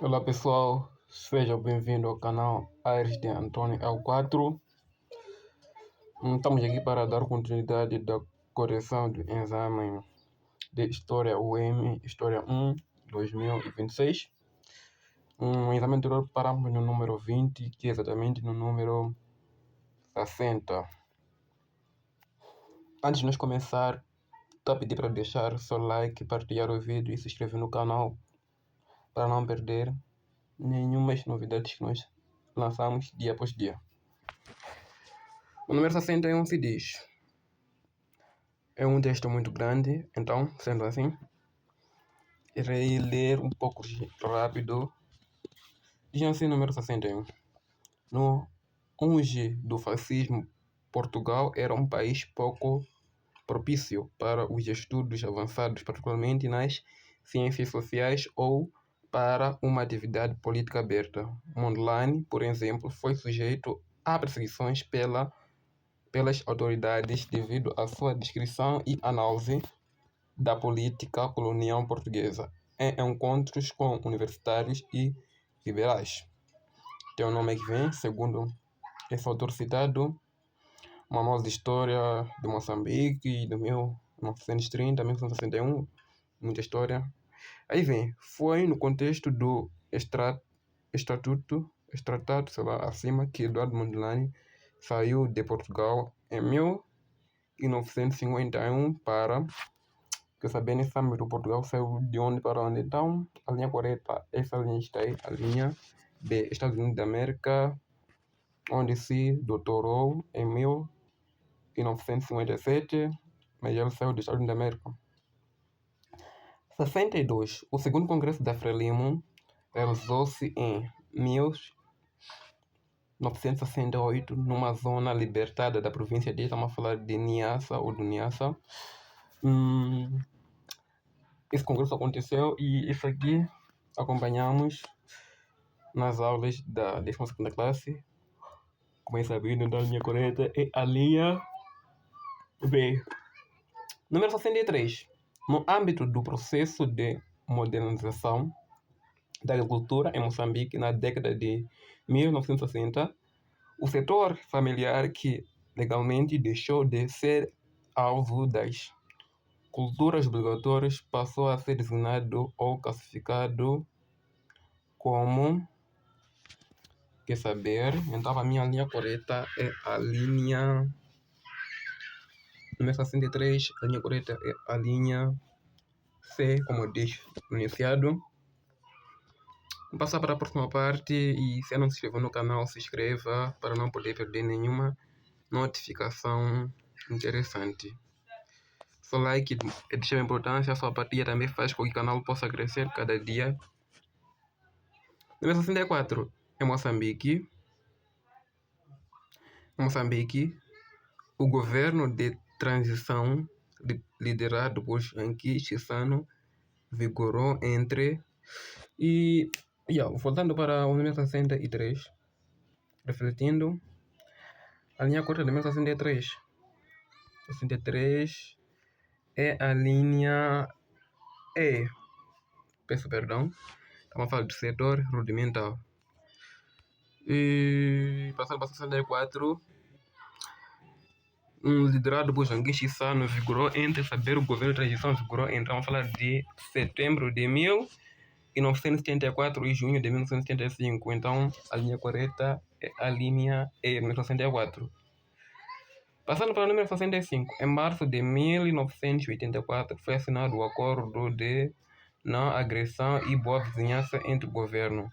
Olá pessoal, seja bem-vindo ao canal Aires de Antônio L4. Estamos aqui para dar continuidade da correção do exame de História UM, História 1, 2026. No exame anterior paramos no número 20, que é exatamente no número 60. Antes de nós começar, estou a pedir para deixar seu like, partilhar o vídeo e se inscrever no canal para não perder nenhuma das novidades que nós lançamos dia após dia. O número 61 se diz: é um texto muito grande, então, sendo assim, irei ler um pouco rápido. Diz assim, número 61. No auge do fascismo, Portugal era um país pouco propício para os estudos avançados, particularmente nas ciências sociais ou para uma atividade política aberta. Mondlane, por exemplo, foi sujeito a perseguições pelas autoridades devido à sua descrição e análise da política colonial portuguesa em encontros com universitários e liberais. Tem o nome que vem, segundo esse autor citado, Manual de História de Moçambique, de 1930 a 1961, muita história. Aí vem, foi no contexto do Tratado, sei lá, acima, que Eduardo Mondlane saiu de Portugal em 1951 para, quer saber, nesse âmbito, Portugal saiu de onde para onde? Então, a linha correta, essa linha está aí, a linha B, Estados Unidos da América, onde se doutorou em 1957, mas ele saiu dos Estados Unidos da América. 62. O segundo Congresso da Frelimo realizou-se em 1968 numa zona libertada da província de, estamos a falar de Niassa ou do Niassa. Esse congresso aconteceu e isso aqui acompanhamos nas aulas da 12ª classe. Como é sabido, então a linha correta é a linha B. Número 63. No âmbito do processo de modernização da agricultura em Moçambique na década de 1960, o setor familiar, que legalmente deixou de ser alvo das culturas obrigatórias, passou a ser designado ou classificado como, quer saber, então a minha linha correta é a linha número 63, a linha correta é a linha C, como diz no iniciado. Vamos passar para a próxima parte e se não se inscreveu no canal, se inscreva para não poder perder nenhuma notificação interessante. Seu like é de extrema importância, a sua partilha também faz com que o canal possa crescer cada dia. Número 64. Em Moçambique, o governo de transição liderado por Janki Chissano vigorou entre... voltando para o número 63, refletindo, a linha correta do número 63. 63 é a linha E. Peço perdão. Estamos a falar do setor rudimentar. E passando para 64, liderado por Janguin Chissano, vigorou entre, saber, o governo de transição vigorou entre, vamos falar de setembro de 1974 e junho de 1975. Então, a linha correta é a linha E, 1964. Passando para o número 65, em março de 1984 foi assinado o Acordo de Não Agressão e Boa Vizinhança entre o governo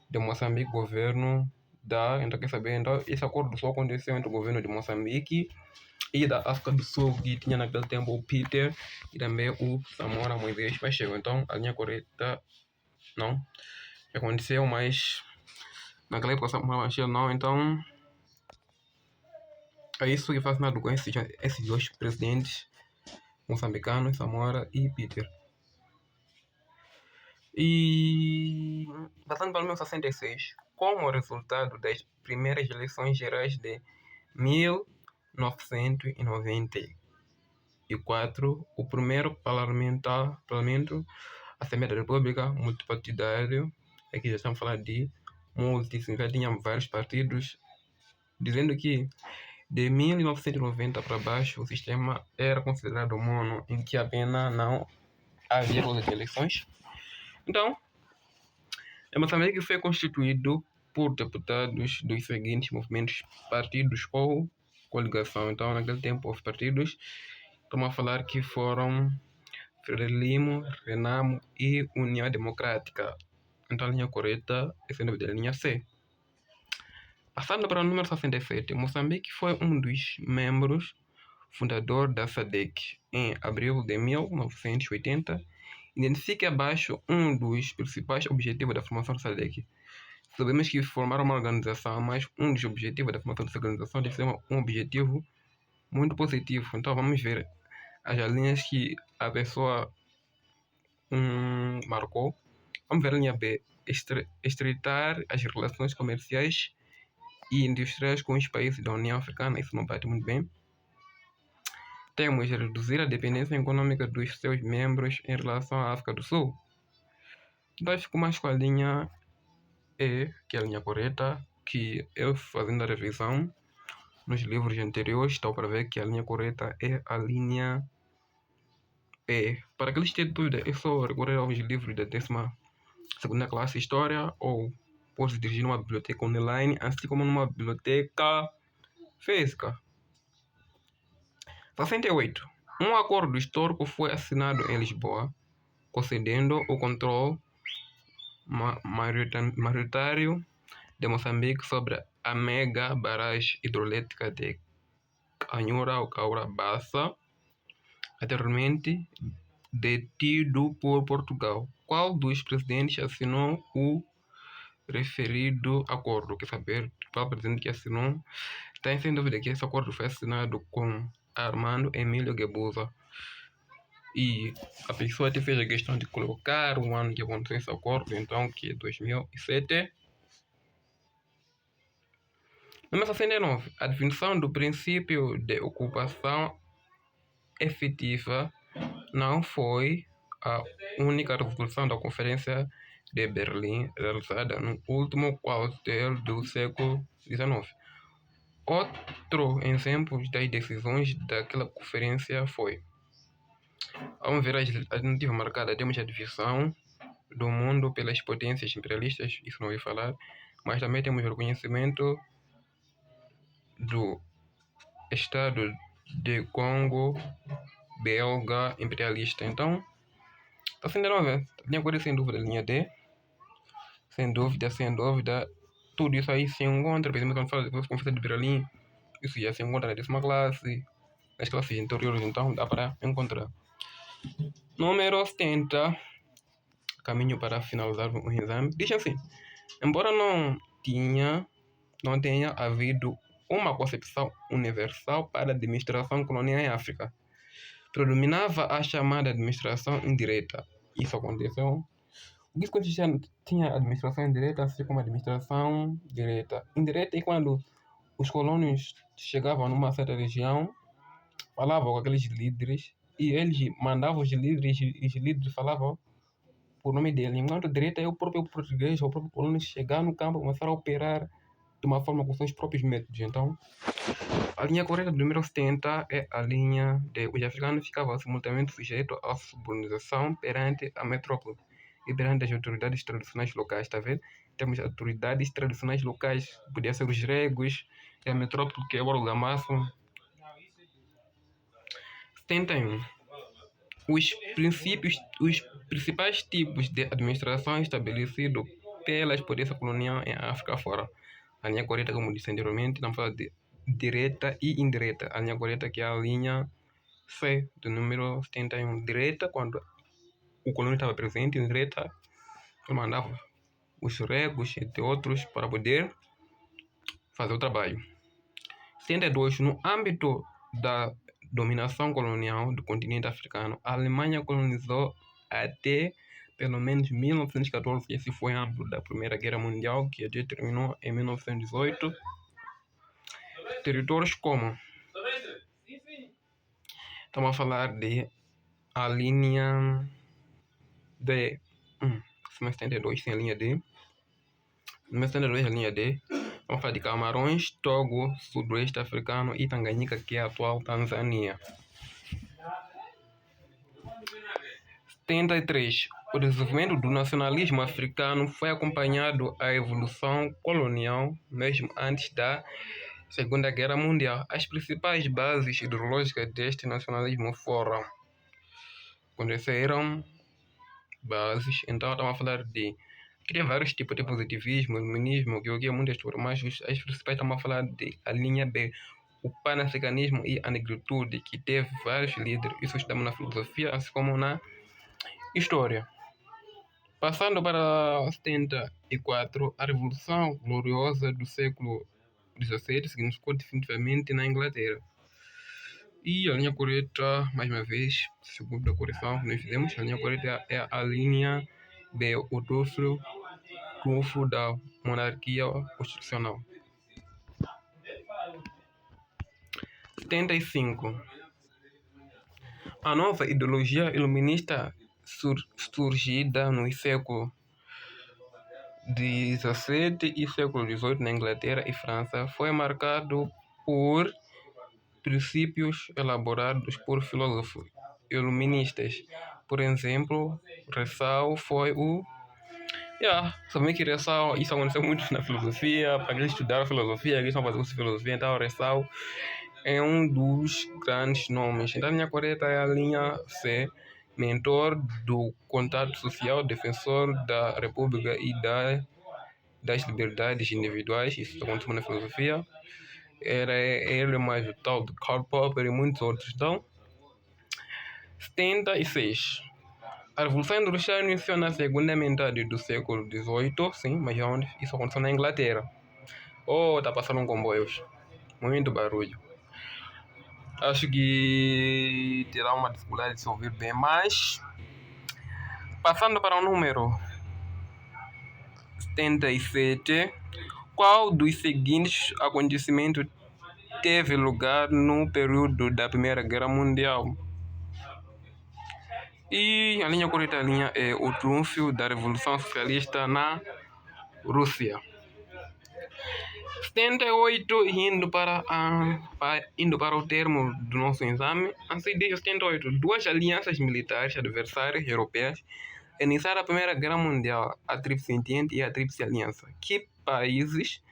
de Moçambique e o governo da... Então, quer saber? Então, esse acordo só aconteceu entre o governo de Moçambique e da África do Sul, que tinha naquele tempo o Peter e também o Samora Moisés Pacheco. Então, a linha correta não aconteceu, mas naquela época Samora Pacheco não. Então, é isso que faz nada com esses dois presidentes moçambicanos, Samora e Peter. E passando para o 1966, como resultado das primeiras eleições gerais de 1994, o primeiro parlamento, Assembleia da República, multipartidário, aqui já estamos a falar de multissindicato, tinha vários partidos, dizendo que de 1990 para baixo o sistema era considerado mono, em que apenas não havia coisa de eleições. Então, em Moçambique foi constituído por deputados dos seguintes movimentos, partidos ou coligação. Então, naquele tempo houve partidos, estamos a falar que foram Frelimo, Renamo e União Democrática. Então, a linha correta é sem dúvida a linha C. Passando para o número 67, Moçambique foi um dos membros fundador da SADC em abril de 1980. Identifique abaixo um dos principais objetivos da formação da SADC. Sabemos que formar uma organização, mas um dos objetivos da formação dessa organização deve ser um objetivo muito positivo. Então vamos ver as linhas que a pessoa marcou. Vamos ver a linha B, estreitar as relações comerciais e industriais com os países da União Africana. Isso não bate muito bem. Temos reduzir a dependência econômica dos seus membros em relação à África do Sul. Então fico mais com a linha E, que é a linha correta, que eu fazendo a revisão nos livros anteriores, estou para ver que a linha correta é a linha E. Para aqueles que têm dúvida, é só recorrer aos livros da 12ª classe de História, ou pode dirigir numa biblioteca online, assim como numa biblioteca física. 68. Um acordo histórico foi assinado em Lisboa, concedendo o controle maioritário de Moçambique sobre a mega barragem hidroelétrica de Anhura ou Caura Bassa, anteriormente detido por Portugal. Qual dos presidentes assinou o referido acordo? Quer saber qual presidente que assinou? Tem sem dúvida que esse acordo foi assinado com Armando Emílio Guebuza. E a pessoa até fez a questão de colocar o ano que aconteceu esse acordo, então, que é 2007. Número 69. A definição do princípio de ocupação efetiva não foi a única resolução da Conferência de Berlim realizada no último quarto do século XIX. Outro exemplo das decisões daquela conferência foi: vamos ver as alternativas marcadas. Temos a divisão do mundo pelas potências imperialistas, isso não vou falar, mas também temos o reconhecimento do Estado de Congo belga imperialista. Então, está sendo nova. Linha agora sem dúvida, linha D. Sem dúvida. Tudo isso aí se encontra, por exemplo, quando fala de Conferência de Berlim, isso já se encontra na 10ª classe, nas classes interiores, então dá para encontrar. Número 70, caminho para finalizar o exame, diz assim: embora não tenha havido uma concepção universal para a administração colonial em África, predominava a chamada administração indireta. Isso aconteceu. O que consistia tinha administração indireta, assim como administração direta. Indireta é quando os colonos chegavam numa certa região, falavam com aqueles líderes e eles mandavam os líderes e os líderes falavam por nome dele. Enquanto direta é o próprio português ou o próprio colono chegar no campo e começar a operar de uma forma com seus próprios métodos. Então, a linha correta do número 70 é a linha de os africanos ficavam simultaneamente sujeitos à subordinação perante a metrópole e perante as autoridades tradicionais locais, está vendo? Temos autoridades tradicionais locais, podia ser os gregos, e a metrópole que é o argamassa. 71. Os principais tipos de administração estabelecidos pelas potências coloniais em África foram a linha correta, como disse anteriormente, não fala de direta e indireta. A linha correta que é a linha C do número 71. Direta, quando o colônia estava presente, indireta, ele mandava os regos, entre outros, para poder fazer o trabalho. 72. No âmbito da dominação colonial do continente africano, a Alemanha colonizou até pelo menos 1914, esse foi o âmbito da Primeira Guerra Mundial, que até terminou em 1918. Territórios como... Estamos a falar de a linha D. 72 sem a linha D. Número 72, a linha D. Vamos falar de Camarões, Togo, Sudoeste Africano e Tanganyika, que é a atual Tanzânia. 73. O desenvolvimento do nacionalismo africano foi acompanhado à evolução colonial, mesmo antes da Segunda Guerra Mundial. As principais bases ideológicas deste nacionalismo foram, aconteceram bases, então estamos a falar de cria vários tipos de positivismo, iluminismo, que é muitas formas, mas as principais estamos a falar de a linha B, o panafricanismo e a negritude, que teve vários líderes. Isso estamos na filosofia, assim como na história. Passando para 74, a Revolução Gloriosa do século XVII significou definitivamente na Inglaterra. E a linha correta, mais uma vez, segundo a correção que nós fizemos, a linha correta é a linha B, o trunfo da monarquia constitucional. 75. A nova ideologia iluminista surgida nos séculos XVII e século XVIII na Inglaterra e França foi marcado por princípios elaborados por filósofos iluministas. Por exemplo, Rousseau foi o... sabem que Rousseau, isso aconteceu muito na filosofia, para quem estudaram filosofia, quem estão fazendo filosofia, então Rousseau é um dos grandes nomes. Então a linha correta é a linha C, mentor do contato social, defensor da república e das liberdades individuais. Isso aconteceu na filosofia. Era ele mais o tal de Karl Popper e muitos outros. Então, 76. A Revolução Industrial iniciou na segunda metade do século XVIII, sim, mas onde isso aconteceu na Inglaterra. Tá passando um comboio. Muito barulho. Acho que terá uma dificuldade de se ouvir bem, mas passando para o número 77, qual dos seguintes acontecimentos teve lugar no período da Primeira Guerra Mundial? E a linha correta, a linha é o triunfo da Revolução Socialista na Rússia. 78, indo para o termo do nosso exame. Antes de 78, duas alianças militares adversárias europeias iniciaram a Primeira Guerra Mundial, a Tríplice Entente e a Tríplice Aliança. Que países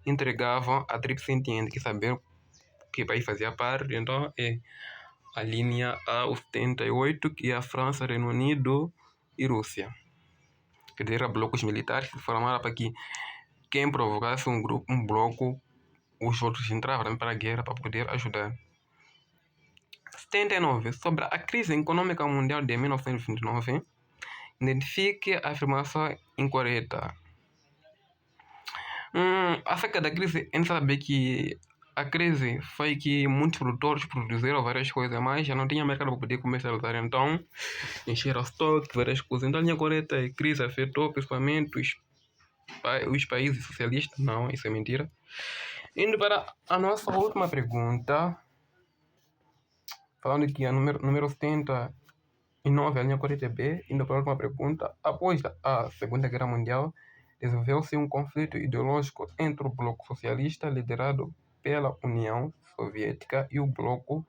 entregavam a Tríplice Entente? Que saber que país fazia parte? Então é a linha A, o 78, que é a França, Reino Unido e Rússia. Quer dizer, blocos militares que formaram para que quem provocasse um bloco, os outros entravam para a guerra para poder ajudar. 79. Sobre a crise econômica mundial de 1929, identifique a afirmação incorreta. Acerca da crise, a gente sabe que a crise foi que muitos produtores produziram várias coisas, mas já não tinha mercado para poder comercializar, então encheram estoque, várias coisas. Então a linha correta é: a crise afetou principalmente os países socialistas. Não, isso é mentira. Indo para a nossa última pergunta, falando que a número 79, a linha correta é B. Indo para a última pergunta, após a Segunda Guerra Mundial, desenvolveu-se um conflito ideológico entre o bloco socialista, liderado pela União Soviética, e o bloco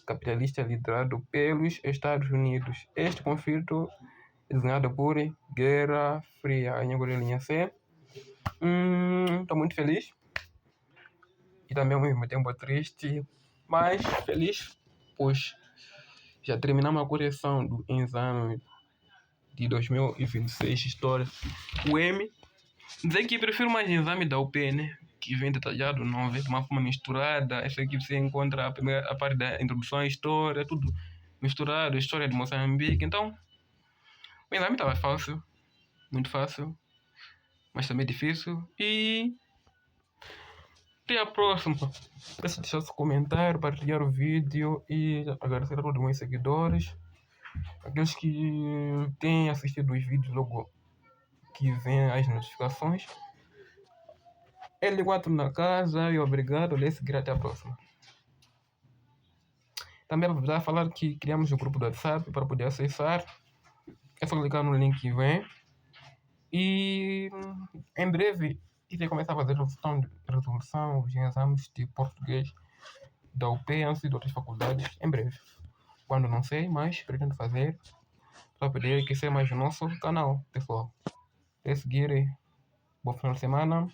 capitalista, liderado pelos Estados Unidos. Este conflito é designado por Guerra Fria. A linha C. Estou muito feliz e também ao mesmo tempo triste, mas feliz, pois já terminamos a correção do exame de 2026 História UEM. Dizer que prefiro mais exame da UP, né? Que vem detalhado, não vem de uma forma misturada. Essa aqui você encontra a parte da introdução à história, tudo misturado, história de Moçambique. Então, o exame estava fácil, muito fácil, mas também difícil. E até a próxima. Peço deixar seu comentário, partilhar o vídeo e agradecer a todos os meus seguidores, aqueles que têm assistido os vídeos logo que vêm as notificações. L4 na casa e obrigado. Seguir até a próxima. Também aproveitar a falar que criamos o grupo do WhatsApp para poder acessar. É só clicar no link que vem. E em breve E aí começar a fazer resolução os exames de português da UPEANS e de outras faculdades em breve. Quando não sei, mas pretendo fazer para poder aquecer mais o nosso canal, pessoal. Até seguir. Bom final de semana.